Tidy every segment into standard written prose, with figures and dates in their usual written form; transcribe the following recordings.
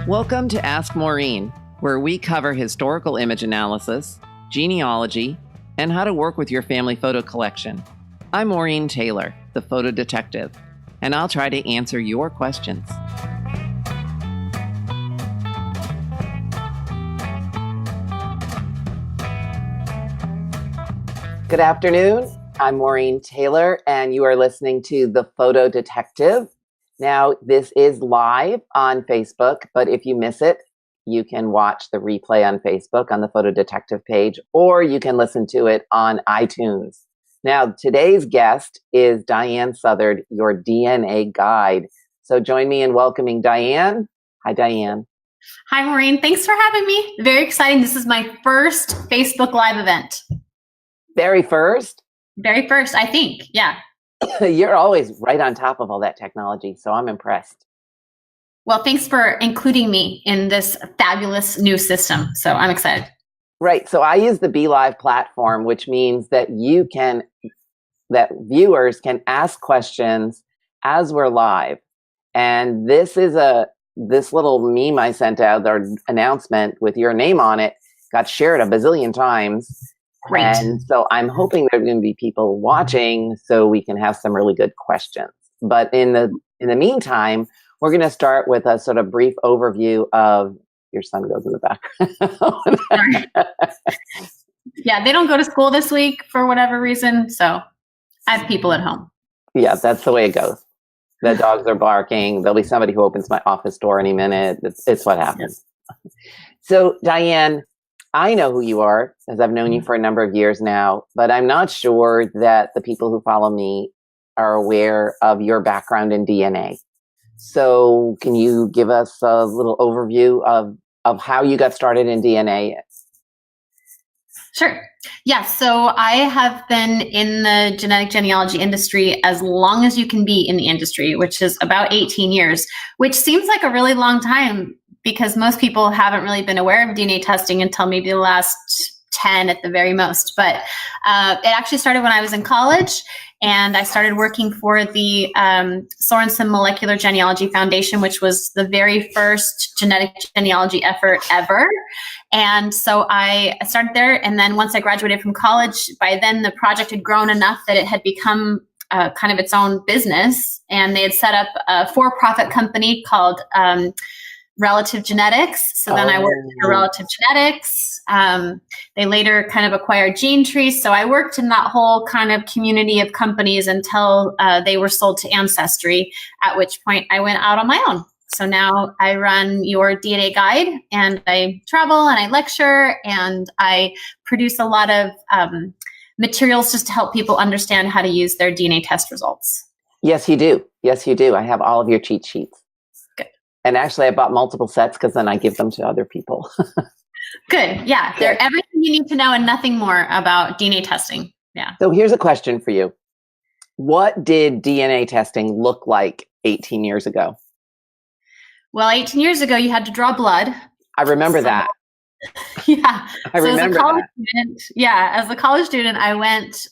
Welcome to Ask Maureen, where we cover historical image analysis, genealogy, and how to work with your family photo collection. I'm Maureen Taylor, the photo detective, and I'll try to answer your questions. Good afternoon. I'm Maureen Taylor, and you are listening to The Photo Detective. Now, this is live on Facebook, but if you miss it, you can watch the replay on Facebook on the Photo Detective page, or you can listen to it on iTunes. Now, today's guest is Diane Southard, your DNA guide. So join me in welcoming Diane. Hi, Diane. Hi, Maureen. Thanks for having me. Very exciting. This is my first Facebook Live event. Very first? Very first, I think. Yeah. You're always right on top of all that technology, so I'm impressed. Well, thanks for including me in this fabulous new system. So I'm excited. Right. So I use the BeLive platform, which means that viewers can ask questions as we're live. And this little meme I sent out, our announcement with your name on it, got shared a bazillion times. Great. And so I'm hoping there's going to be people watching so we can have some really good questions. But in the meantime, we're going to start with a sort of brief overview of your son goes in the background. Yeah, they don't go to school this week for whatever reason. So I have people at home. Yeah, that's the way it goes. The dogs are barking. There'll be somebody who opens my office door any minute. It's what happens. Yeah. So Diane, I know who you are, as I've known you for a number of years now, but I'm not sure that the people who follow me are aware of your background in DNA. So can you give us a little overview of how you got started in DNA? Sure. Yeah. So I have been in the genetic genealogy industry as long as you can be in the industry, which is about 18 years, which seems like a really long time because most people haven't really been aware of DNA testing until maybe the last 10 at the very most. But it actually started when I was in college, and I started working for the Sorensen Molecular Genealogy Foundation, which was the very first genetic genealogy effort ever. And so I started there. And then once I graduated from college, by then the project had grown enough that it had become kind of its own business. And they had set up a for-profit company called Relative Genetics. So then I worked for Relative Genetics. They later kind of acquired GeneTree. So I worked in that whole kind of community of companies until they were sold to Ancestry, at which point I went out on my own. So now I run your DNA guide, and I travel and I lecture and I produce a lot of materials just to help people understand how to use their DNA test results. Yes, you do. Yes, you do. I have all of your cheat sheets. And actually, I bought multiple sets because then I give them to other people. Good. Yeah. They're everything you need to know and nothing more about DNA testing. Yeah. So here's a question for you. What did DNA testing look like 18 years ago? Well, 18 years ago, you had to draw blood. I remember that. Yeah. I remember as a college student, I went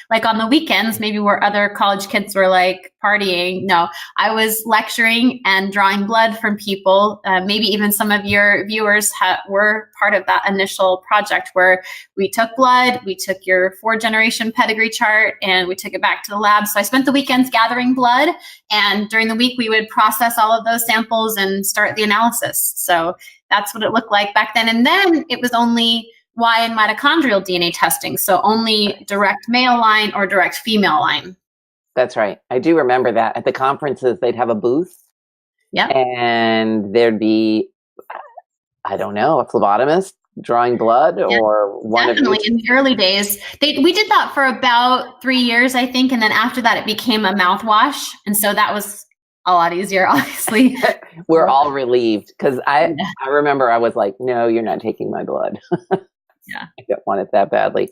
like on the weekends, maybe where other college kids were like partying. No, I was lecturing and drawing blood from people. Maybe even some of your viewers were part of that initial project where we took blood, we took your 4-generation pedigree chart, and we took it back to the lab. So I spent the weekends gathering blood, and during the week we would process all of those samples and start the analysis. So that's what it looked like back then. And then it was only Y and mitochondrial DNA testing. So only direct male line or direct female line. That's right. I do remember that. At the conferences, they'd have a booth. Yeah. And there'd be, I don't know, a phlebotomist drawing blood or one Definitely. In the early days. We did that for about 3 years, I think. And then after that, it became a mouthwash. And so that was a lot easier, obviously. We're all relieved because I remember I was like, no, you're not taking my blood. Yeah. I don't want it that badly.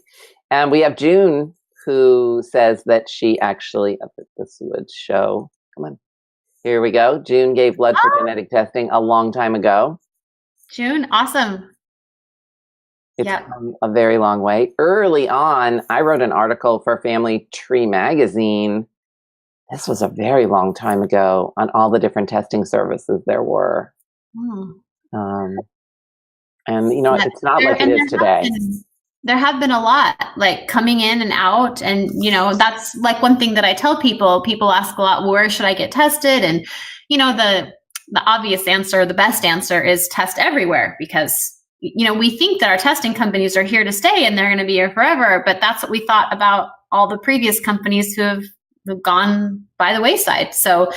And we have June, who says that she actually, this would show, come on, here we go. June gave blood for genetic testing a long time ago. June, awesome. It's come a very long way. Early on, I wrote an article for Family Tree magazine. This was a very long time ago on all the different testing services there were. Hmm. Um, and Yeah, it's not like it is today. There have been a lot like coming in and out. And, that's like one thing that I tell people. People ask a lot, where should I get tested? And, the obvious answer, the best answer is test everywhere because, we think that our testing companies are here to stay and they're going to be here forever. But that's what we thought about all the previous companies who've gone by the wayside. So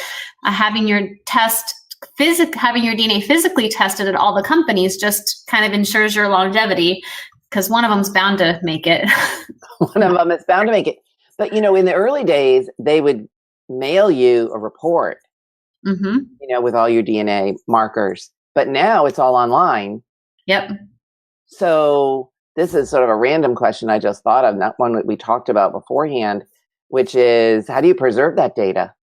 having your having your DNA physically tested at all the companies just kind of ensures your longevity because one of them's bound to make it. One of them is bound to make it. But, in the early days, they would mail you a report, with all your DNA markers. But now it's all online. Yep. So this is sort of a random question I just thought of, not one that we talked about beforehand, which is how do you preserve that data?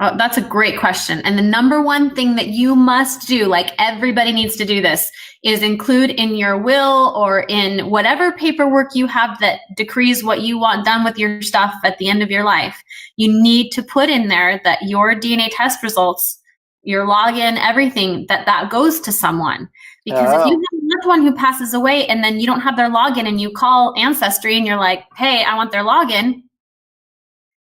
Oh, that's a great question. And the number one thing that you must do, like everybody needs to do this, is include in your will or in whatever paperwork you have that decrees what you want done with your stuff at the end of your life. You need to put in there that your DNA test results, your login, everything, that goes to someone. Because if you have a loved one who passes away and then you don't have their login and you call Ancestry and you're like, hey, I want their login,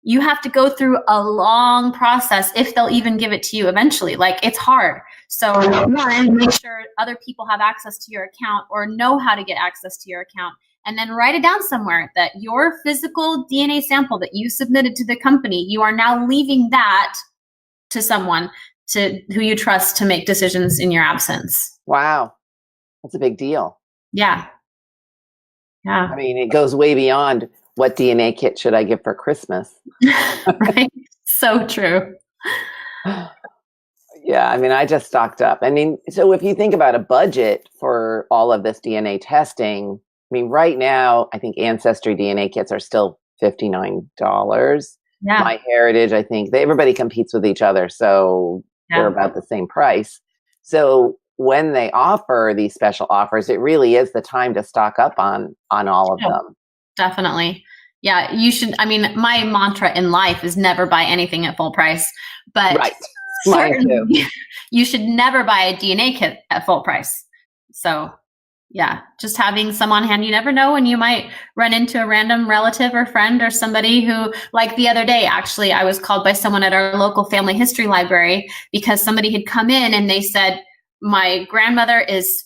you have to go through a long process if they'll even give it to you eventually. Like, it's hard. So one, make sure other people have access to your account or know how to get access to your account. And then write it down somewhere that your physical DNA sample that you submitted to the company, you are now leaving that to someone who you trust to make decisions in your absence. Wow. That's a big deal. Yeah. Yeah. I mean, it goes way beyond what DNA kit should I give for Christmas? Right. So true. Yeah. I mean, I just stocked up. I mean, so if you think about a budget for all of this DNA testing, I mean, right now, I think Ancestry DNA kits are still $59. Yeah. MyHeritage, I think everybody competes with each other. So they're about the same price. So when they offer these special offers, it really is the time to stock up on all of them. Definitely. Yeah, you should. I mean, my mantra in life is never buy anything at full price, but right. Mine too. You should never buy a DNA kit at full price. So yeah, just having some on hand, you never know when you might run into a random relative or friend or somebody who, like the other day, actually, I was called by someone at our local family history library because somebody had come in and they said, my grandmother is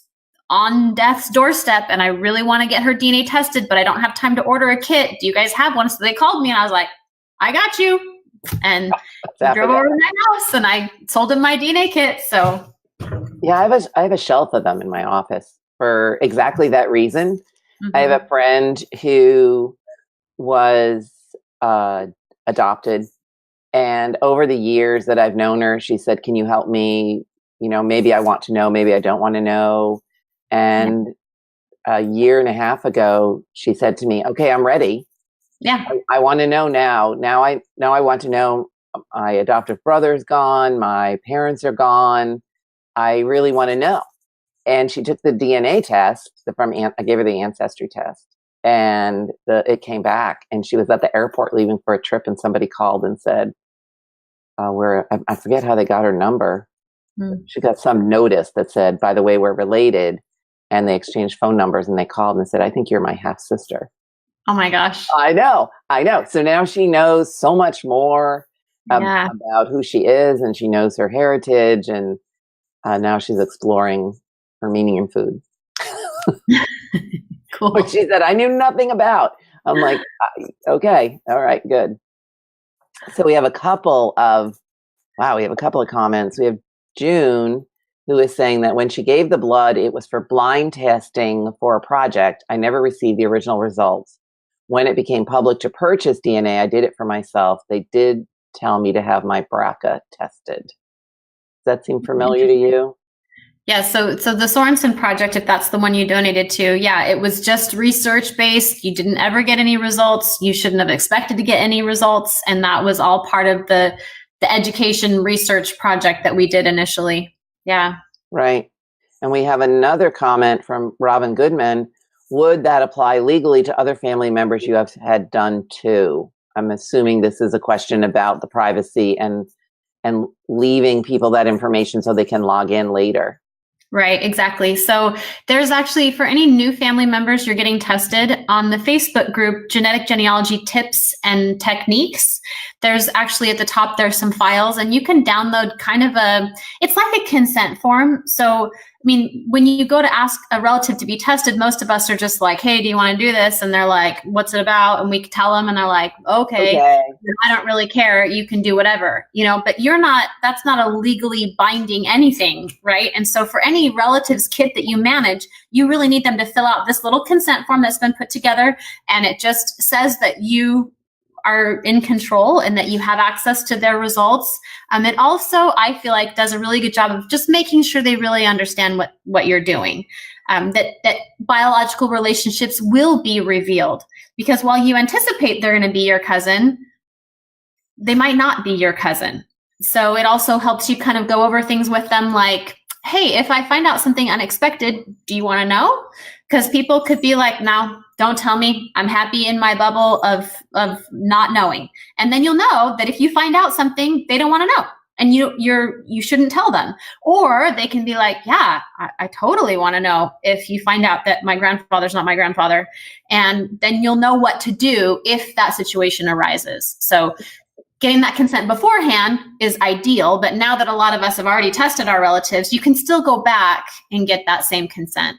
on death's doorstep and I really want to get her DNA tested, but I don't have time to order a kit. Do you guys have one? So they called me and I was like, I got you. And drove over to my house and I sold him my DNA kit. So yeah, I have a shelf of them in my office for exactly that reason. Mm-hmm. I have a friend who was adopted, and over the years that I've known her, she said, can you help me? Maybe I want to know, maybe I don't want to know. And a year and a half ago, she said to me, okay, I'm ready. Yeah. I want to know now. Now I want to know my adoptive brother's gone. My parents are gone. I really want to know. And she took the DNA test I gave her the Ancestry test, and it came back, and she was at the airport leaving for a trip, and somebody called and said, I forget how they got her number. She got some notice that said, by the way, we're related. And they exchanged phone numbers and they called and said, I think you're my half sister. Oh my gosh. I know. So now she knows so much more about who she is, and she knows her heritage. And now she's exploring her meaning in food. Cool. Which she said, I knew nothing about. I'm like, okay. All right, good. So we have a couple of comments. We have June, who is saying that when she gave the blood, it was for blind testing for a project. I never received the original results. When it became public to purchase DNA, I did it for myself. They did tell me to have my BRCA tested. Does that seem familiar to you? Yeah, so the Sorensen project, if that's the one you donated to, yeah, it was just research-based. You didn't ever get any results. You shouldn't have expected to get any results. And that was all part of the education research project that we did initially. Yeah. Right. And we have another comment from Robin Goodman. Would that apply legally to other family members you have had done too? I'm assuming this is a question about the privacy and and leaving people that information so they can log in later. Right, exactly. So there's actually, for any new family members, you're getting tested on the Facebook group, Genetic Genealogy Tips and Techniques. There's actually at the top, there's some files, and you can download kind of it's like a consent form. So, I mean, when you go to ask a relative to be tested, most of us are just like, hey, do you want to do this? And they're like, what's it about? And we tell them, and they're like, okay. I don't really care. You can do whatever, but that's not a legally binding anything, right? And so for any relatives kit that you manage, you really need them to fill out this little consent form that's been put together. And it just says that you are in control and that you have access to their results. It also, I feel like, does a really good job of just making sure they really understand what you're doing. That biological relationships will be revealed, because while you anticipate they're going to be your cousin, they might not be your cousin. So it also helps you kind of go over things with them like, hey, if I find out something unexpected, do you want to know? Because people could be like, no, don't tell me. I'm happy in my bubble of not knowing. And then you'll know that if you find out something, they don't want to know. And you shouldn't tell them. Or they can be like, yeah, I totally want to know if you find out that my grandfather's not my grandfather. And then you'll know what to do if that situation arises. So getting that consent beforehand is ideal, but now that a lot of us have already tested our relatives, you can still go back and get that same consent.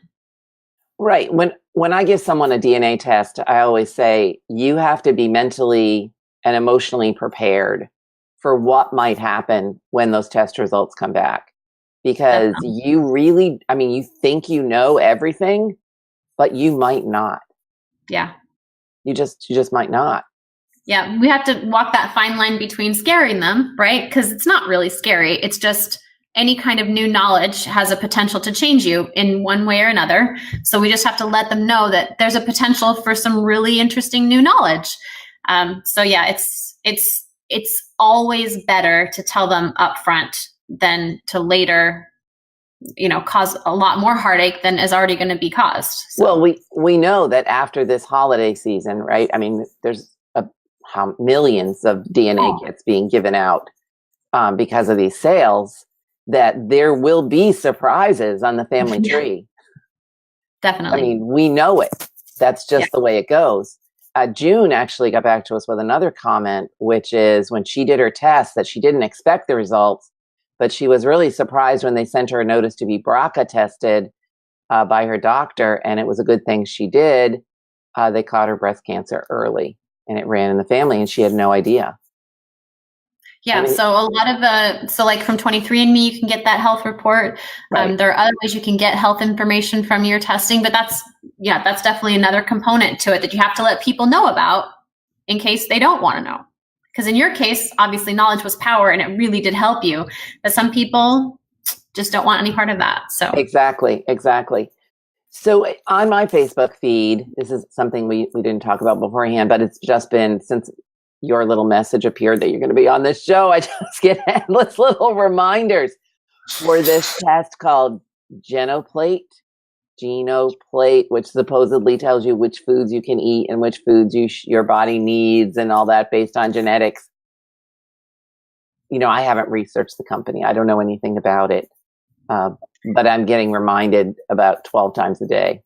Right. When I give someone a DNA test, I always say you have to be mentally and emotionally prepared for what might happen when those test results come back. Because you really, you think you know everything, but you might not. Yeah. You just might not. Yeah, we have to walk that fine line between scaring them, right? Because it's not really scary. It's just any kind of new knowledge has a potential to change you in one way or another. So we just have to let them know that there's a potential for some really interesting new knowledge. So yeah, it's always better to tell them up front than to later, cause a lot more heartache than is already going to be caused. So. Well, we know that after this holiday season, right? There's millions of DNA kits being given out because of these sales, that there will be surprises on the family tree. Definitely. We know it. That's just the way it goes. June actually got back to us with another comment, which is when she did her test that she didn't expect the results, but she was really surprised when they sent her a notice to be BRCA tested by her doctor. And it was a good thing she did. They caught her breast cancer early. And it ran in the family, and she had no idea. Yeah, so a lot of like from 23andMe, you can get that health report. Right. There are other ways you can get health information from your testing, but that's definitely another component to it that you have to let people know about in case they don't want to know. Because in your case, obviously knowledge was power, and it really did help you. But some people just don't want any part of that. So Exactly. So on my Facebook feed, this is something we didn't talk about beforehand, but it's just been since your little message appeared that you're going to be on this show, I just get endless little reminders for this test called Genoplate, which supposedly tells you which foods you can eat and which foods your body needs and all that based on genetics. I haven't researched the company. I don't know anything about it. But I'm getting reminded about 12 times a day.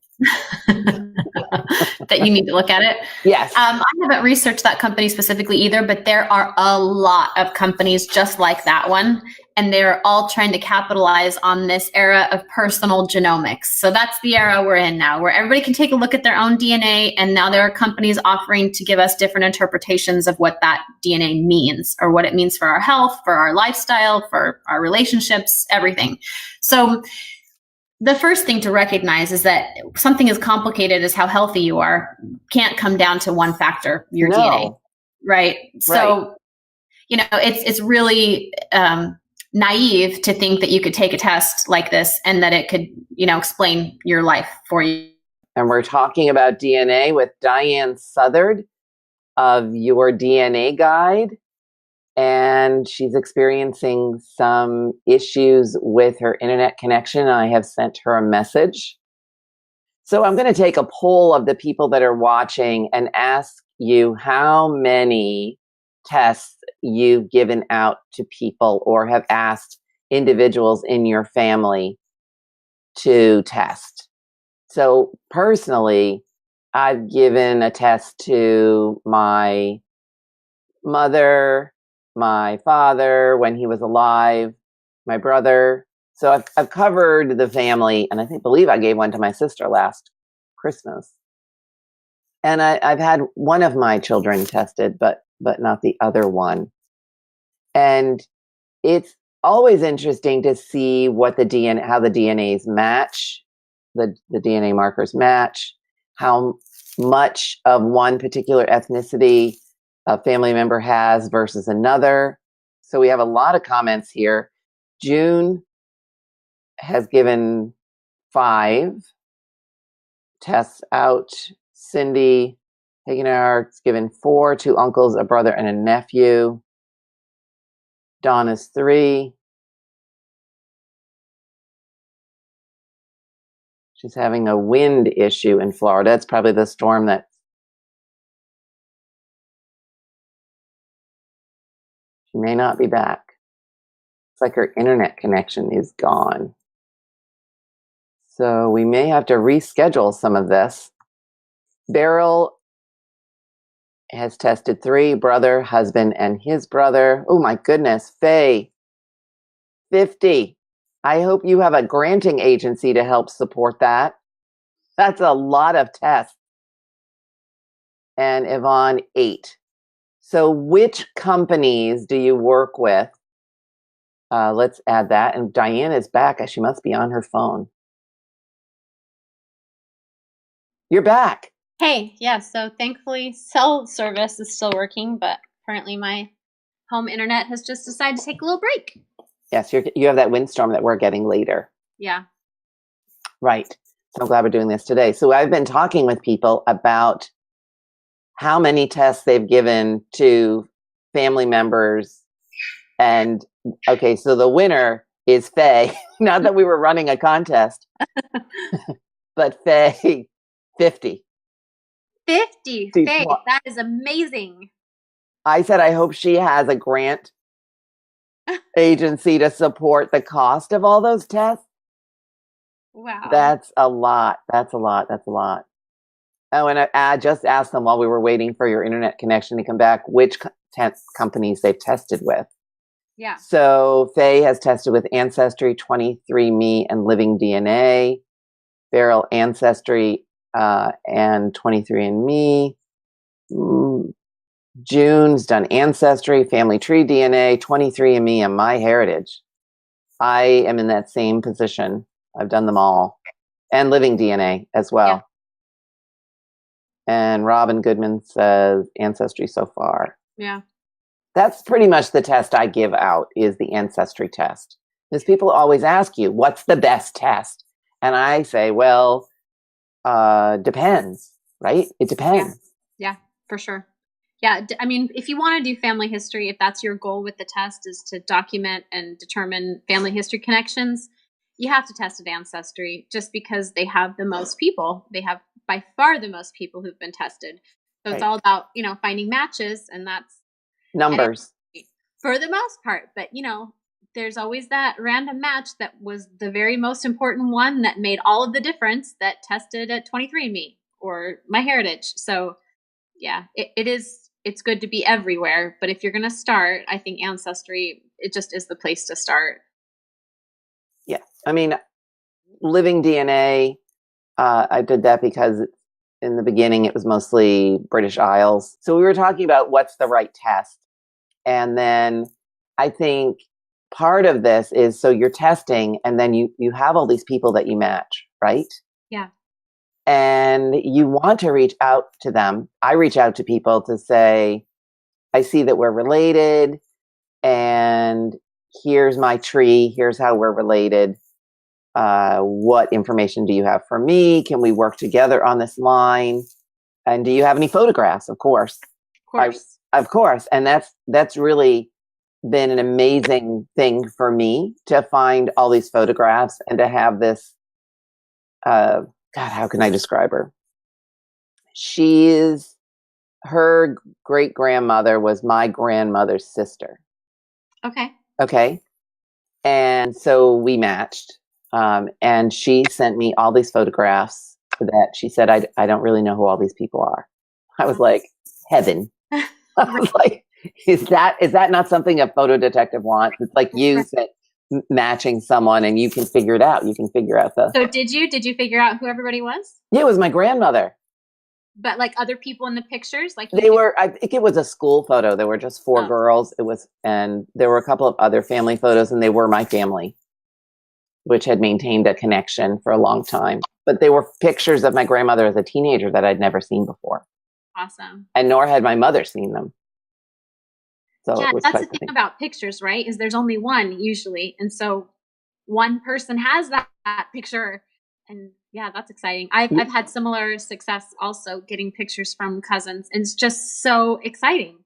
That you need to look at it. Yes. I haven't researched that company specifically either, but there are a lot of companies just like that one. And they're all trying to capitalize on this era of personal genomics. So that's the era we're in now, where everybody can take a look at their own DNA. And now there are companies offering to give us different interpretations of what that DNA means, or what it means for our health, for our lifestyle, for our relationships, everything. So the first thing to recognize is that something as complicated as how healthy you are can't come down to one factor, your DNA, right? So, it's really naive to think that you could take a test like this and that it could, explain your life for you. And we're talking about DNA with Diane Southard of Your DNA Guide. And she's experiencing some issues with her internet connection. I have sent her a message. So I'm going to take a poll of the people that are watching and ask you how many tests you've given out to people or have asked individuals in your family to test. So personally, I've given a test to my mother, my father when he was alive, my brother. So I've covered the family, and believe I gave one to my sister last Christmas. And I've had one of my children tested, but not the other one. And it's always interesting to see what how the DNAs match, the DNA markers match, how much of one particular ethnicity a family member has versus another. So we have a lot of comments here. June has given 5 tests out. Cindy Hagenar's given 4, 2 uncles, a brother, and a nephew. Donna's 3. She's having a wind issue in Florida. It's probably the storm that she may not be back. It's like her internet connection is gone. So we may have to reschedule some of this. Beryl has tested 3, brother, husband, and his brother. Oh my goodness, Faye, 50. I hope you have a granting agency to help support that. That's a lot of tests. And Yvonne, 8. So which companies do you work with? Let's add that. And Diane is back. She must be on her phone. You're back. Hey, yeah, so thankfully cell service is still working, but apparently my home internet has just decided to take a little break. Yes, you have that windstorm that we're getting later. Yeah. Right. So I'm glad we're doing this today. So I've been talking with people about how many tests they've given to family members. And okay, so the winner is Faye. Not that we were running a contest, but Faye, 50. 50, Faye, that is amazing. I said, I hope she has a grant agency to support the cost of all those tests. Wow. That's a lot. That's a lot. That's a lot. Oh, and I just asked them while we were waiting for your internet connection to come back, which companies they've tested with. Yeah. So Faye has tested with Ancestry, 23andMe, and Living DNA. Beryl, Ancestry, and 23andMe. June's done Ancestry, Family Tree DNA, 23andMe, and MyHeritage. I am in that same position. I've done them all. And Living DNA as well. Yeah. And Robin Goodman says Ancestry so far. Yeah. That's pretty much the test I give out, is the Ancestry test. Because people always ask you, what's the best test? And I say, well, depends, right? It depends. Yeah, for sure. Yeah, I mean, if you want to do family history, if that's your goal with the test is to document and determine family history connections, you have to test at Ancestry just because they have the most people. They have by far the most people who've been tested. So It's all about, finding matches, and that's numbers for the most part. But, there's always that random match that was the very most important one that made all of the difference that tested at 23andMe or MyHeritage. So yeah, it's good to be everywhere. But if you're going to start, I think Ancestry, it just is the place to start. Yeah. I mean, Living DNA, I did that because in the beginning it was mostly British Isles. So we were talking about what's the right test. And then I think part of this is, so you're testing and then you have all these people that you match, right? Yeah. And you want to reach out to them. I reach out to people to say, I see that we're related and here's my tree. Here's how we're related. What information do you have for me? Can we work together on this line? And do you have any photographs? Of course. Of course. And that's really been an amazing thing for me to find all these photographs and to have this, God, how can I describe her? She is her great grandmother was my grandmother's sister. Okay. Okay. And so we matched. And she sent me all these photographs that she said, I don't really know who all these people are. I was like, heaven. I was like, is that not something a photo detective wants? It's like matching someone and you can figure it out. You can figure out So did you figure out who everybody was? Yeah, it was my grandmother. But like other people in the pictures, like I think it was a school photo. There were just 4 girls. And there were a couple of other family photos, and they were my family, which had maintained a connection for a long time. But they were pictures of my grandmother as a teenager that I'd never seen before. Awesome. And nor had my mother seen them. So yeah, that's the thing about pictures, right? Is there's only one usually. And so one person has that picture. And yeah, that's exciting. I've had similar success also getting pictures from cousins. And it's just so exciting.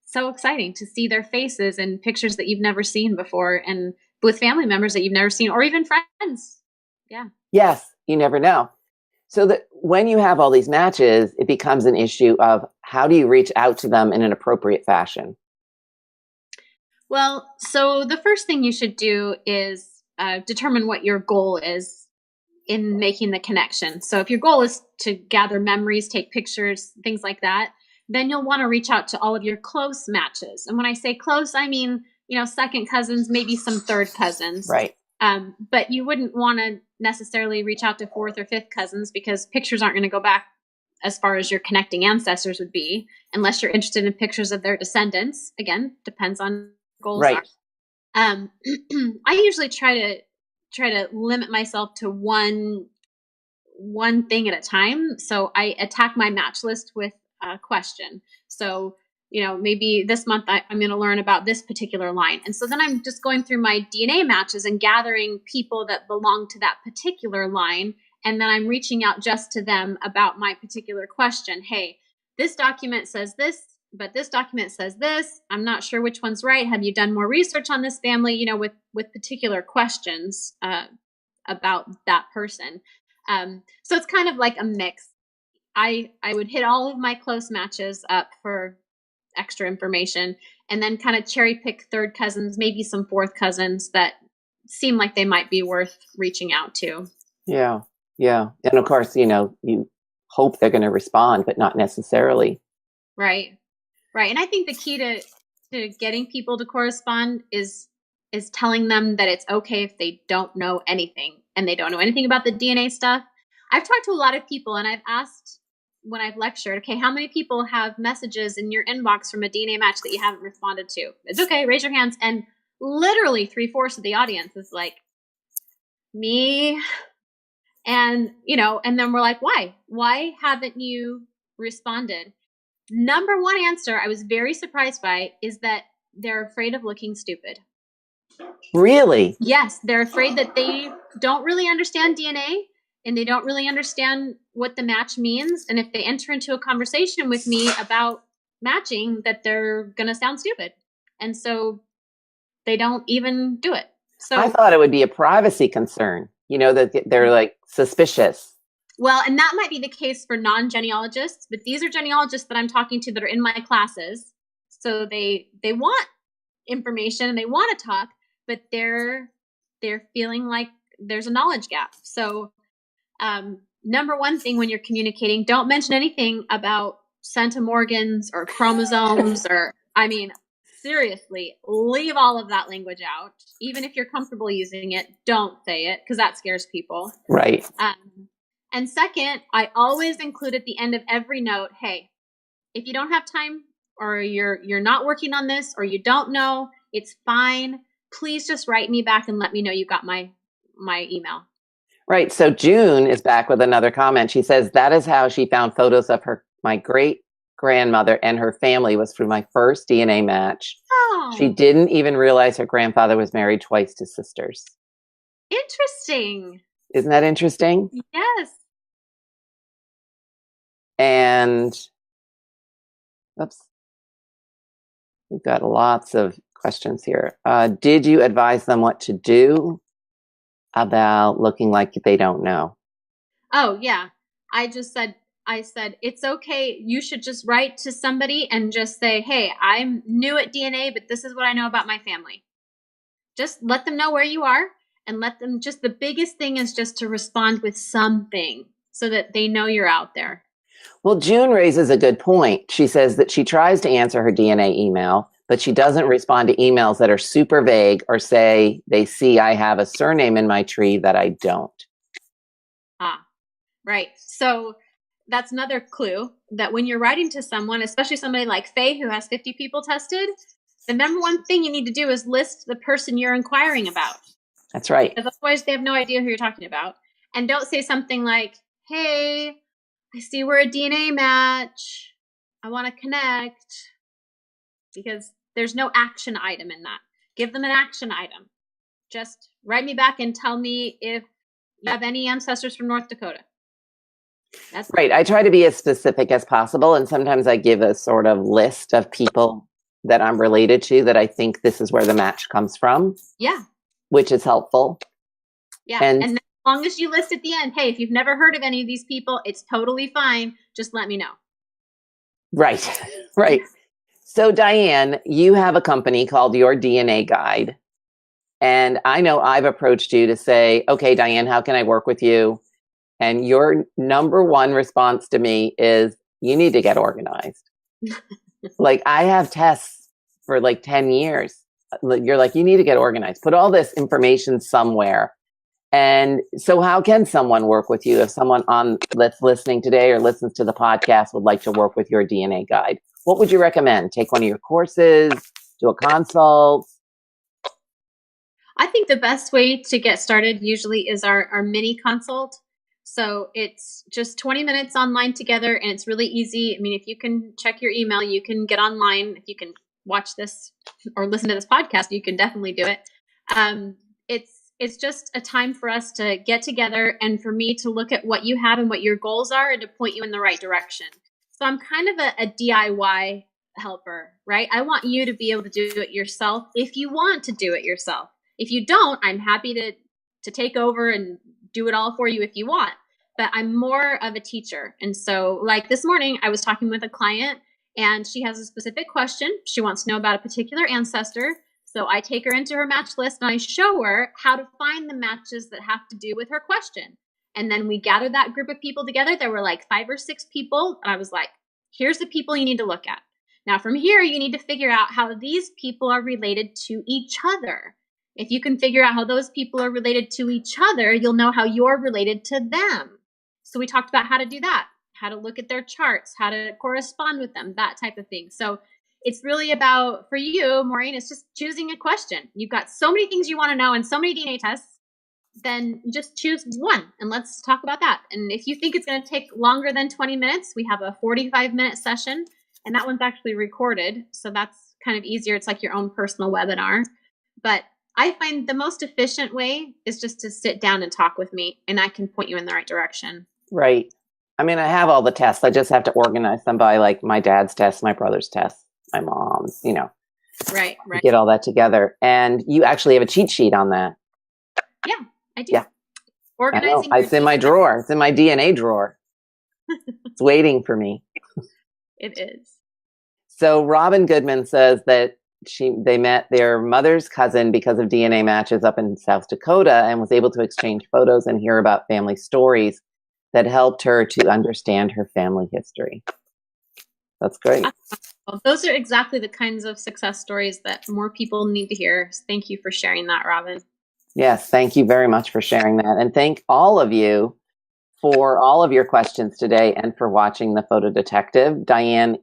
So exciting to see their faces and pictures that you've never seen before, and with family members that you've never seen, or even friends. Yeah. Yes, you never know. So that when you have all these matches, it becomes an issue of how do you reach out to them in an appropriate fashion? Well, so the first thing you should do is determine what your goal is in making the connection. So if your goal is to gather memories, take pictures, things like that, then you'll want to reach out to all of your close matches. And when I say close, I mean, second cousins, maybe some third cousins. Right. But you wouldn't want to necessarily reach out to fourth or fifth cousins, because pictures aren't going to go back as far as your connecting ancestors would be, unless you're interested in pictures of their descendants. Again, depends on goals. Right. I usually try to limit myself to one thing at a time. So I attack my match list with a question. So, maybe this month I'm going to learn about this particular line. And so then I'm just going through my DNA matches and gathering people that belong to that particular line. And then I'm reaching out just to them about my particular question. Hey, this document says this, but this document says this. I'm not sure which one's right. Have you done more research on this family? With particular questions about that person. So it's kind of like a mix. I would hit all of my close matches up for extra information, and then kind of cherry pick third cousins, maybe some fourth cousins that seem like they might be worth reaching out to. Yeah. Yeah. And of course, you hope they're going to respond, but not necessarily. Right. Right. And I think the key to getting people to correspond is telling them that it's okay if they don't know anything and they don't know anything about the DNA stuff. I've talked to a lot of people, and I've asked when I've lectured, okay, how many people have messages in your inbox from a DNA match that you haven't responded to? It's okay, raise your hands. And literally 3/4 of the audience is like, me. And, and then we're like, why? Why haven't you responded? Number one answer I was very surprised by is that they're afraid of looking stupid. Really? Yes, they're afraid that they don't really understand DNA, and they don't really understand what the match means. And if they enter into a conversation with me about matching, that they're going to sound stupid. And so they don't even do it. So I thought it would be a privacy concern, that they're like suspicious. Well, and that might be the case for non-genealogists, but these are genealogists that I'm talking to that are in my classes. So they want information and they want to talk, but they're feeling like there's a knowledge gap. So number one thing when you're communicating, don't mention anything about centimorgans or chromosomes seriously, leave all of that language out. Even if you're comfortable using it, don't say it, because that scares people. Right. And second, I always include at the end of every note, hey, if you don't have time, or you're not working on this, or you don't know, it's fine. Please just write me back and let me know you got my email. Right. So June is back with another comment. She says that is how she found photos of my great grandmother and her family was through my first DNA match. Oh. She didn't even realize her grandfather was married twice to sisters. Interesting. Isn't that interesting? Yes. And oops, we've got lots of questions here. Did you advise them what to do about looking like they don't know? Oh, yeah. I just said, I said, it's okay. You should just write to somebody and just say, hey, I'm new at DNA, but this is what I know about my family. Just let them know where you are and let them the biggest thing is just to respond with something so that they know you're out there. Well, June raises a good point. She says that she tries to answer her DNA email, but she doesn't respond to emails that are super vague or say they see I have a surname in my tree that I don't. Right. So that's another clue that when you're writing to someone, especially somebody like Faye who has 50 people tested, the number one thing you need to do is list the person you're inquiring about. That's right. Because otherwise they have no idea who you're talking about. And don't say something like, hey, I see we're a DNA match. I want to connect. Because there's no action item in that. Give them an action item. Just write me back and tell me if you have any ancestors from North Dakota. That's right. I try to be as specific as possible. And sometimes I give a sort of list of people that I'm related to that I think this is where the match comes from. Yeah. Which is helpful. Yeah. And as long as you list at the end, hey, if you've never heard of any of these people, it's totally fine. Just let me know. Right. Right. So Diane, you have a company called Your DNA Guide. And I know I've approached you to say, okay, Diane, how can I work with you? And your number one response to me is, you need to get organized. Like, I have tests for like 10 years. You're like, you need to get organized. Put all this information somewhere. And so how can someone work with you if someone that's listening today or listens to the podcast would like to work with Your DNA Guide? What would you recommend? Take one of your courses, do a consult? I think the best way to get started usually is our mini consult. So it's just 20 minutes online together and it's really easy. I mean, if you can check your email, you can get online. If you can watch this or listen to this podcast, you can definitely do it. It's just a time for us to get together and for me to look at what you have and what your goals are and to point you in the right direction. So I'm kind of a DIY helper, right? I want you to be able to do it yourself if you want to do it yourself. If you don't, I'm happy to take over and do it all for you if you want. But I'm more of a teacher. And so like this morning, I was talking with a client and she has a specific question. She wants to know about a particular ancestor. So I take her into her match list and I show her how to find the matches that have to do with her question. And then we gathered that group of people together. There were like 5 or 6 people. And I was like, here's the people you need to look at. Now from here, you need to figure out how these people are related to each other. If you can figure out how those people are related to each other, you'll know how you're related to them. So we talked about how to do that, how to look at their charts, how to correspond with them, that type of thing. So it's really about, for you, Maureen, it's just choosing a question. You've got so many things you want to know and so many DNA tests, then just choose one and let's talk about that. And if you think it's going to take longer than 20 minutes, we have a 45-minute session and that one's actually recorded. So that's kind of easier. It's like your own personal webinar. But I find the most efficient way is just to sit down and talk with me and I can point you in the right direction. Right. I mean, I have all the tests. I just have to organize them by like my dad's tests, my brother's tests, my mom's, Right. Get all that together. And you actually have a cheat sheet on that. Yeah, I do. Yeah. Organizing. It's in my drawer. It's in my DNA drawer. It's waiting for me. It is. So Robin Goodman says that they met their mother's cousin because of DNA matches up in South Dakota and was able to exchange photos and hear about family stories that helped her to understand her family history. That's great. Well, those are exactly the kinds of success stories that more people need to hear. So thank you for sharing that, Robin. Yes, thank you very much for sharing that. And thank all of you for all of your questions today and for watching The Photo Detective. Diane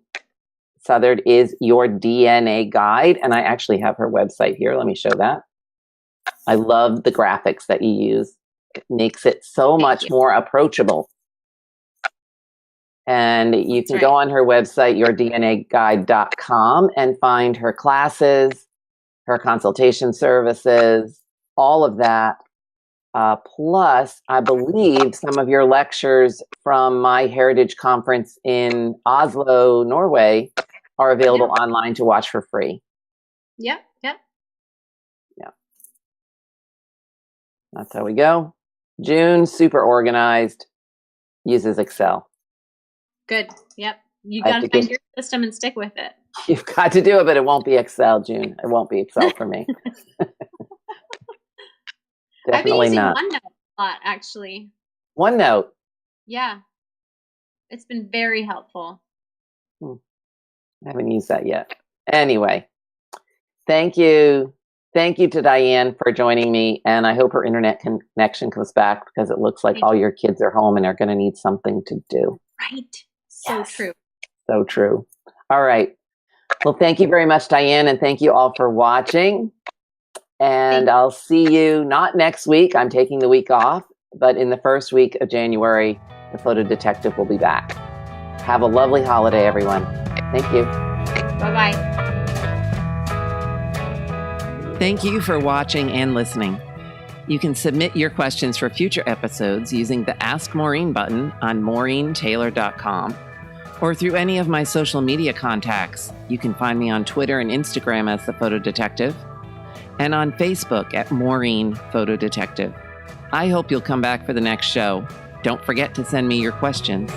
Southard is Your DNA Guide, and I actually have her website here. Let me show that. I love the graphics that you use. It makes it so much more approachable. And you can go on her website, yourdnaguide.com, and find her classes, her consultation services, all of that. Plus, I believe some of your lectures from my Heritage Conference in Oslo, Norway, are available online to watch for free. Yep. That's how we go. June, super organized, uses Excel. Good. Yep. You I got have to to find get- your system and stick with it. You've got to do it, but it won't be Excel, June. It won't be Excel for me. I've been Definitely using not. OneNote a lot, actually. OneNote. Yeah. It's been very helpful. I haven't used that yet. Anyway, thank you. Thank you to Diane for joining me. And I hope her internet connection comes back because it looks like all your kids are home and are going to need something to do. Right. So Yes. true. So true. All right. Well, thank you very much, Diane. And thank you all for watching. And I'll see you not next week. I'm taking the week off, but in the first week of January, the Photo Detective will be back. Have a lovely holiday, everyone. Thank you. Bye-bye. Thank you for watching and listening. You can submit your questions for future episodes using the Ask Maureen button on MaureenTaylor.com or through any of my social media contacts. You can find me on Twitter and Instagram as The Photo Detective and on Facebook at Maureen Photo Detective. I hope you'll come back for the next show. Don't forget to send me your questions.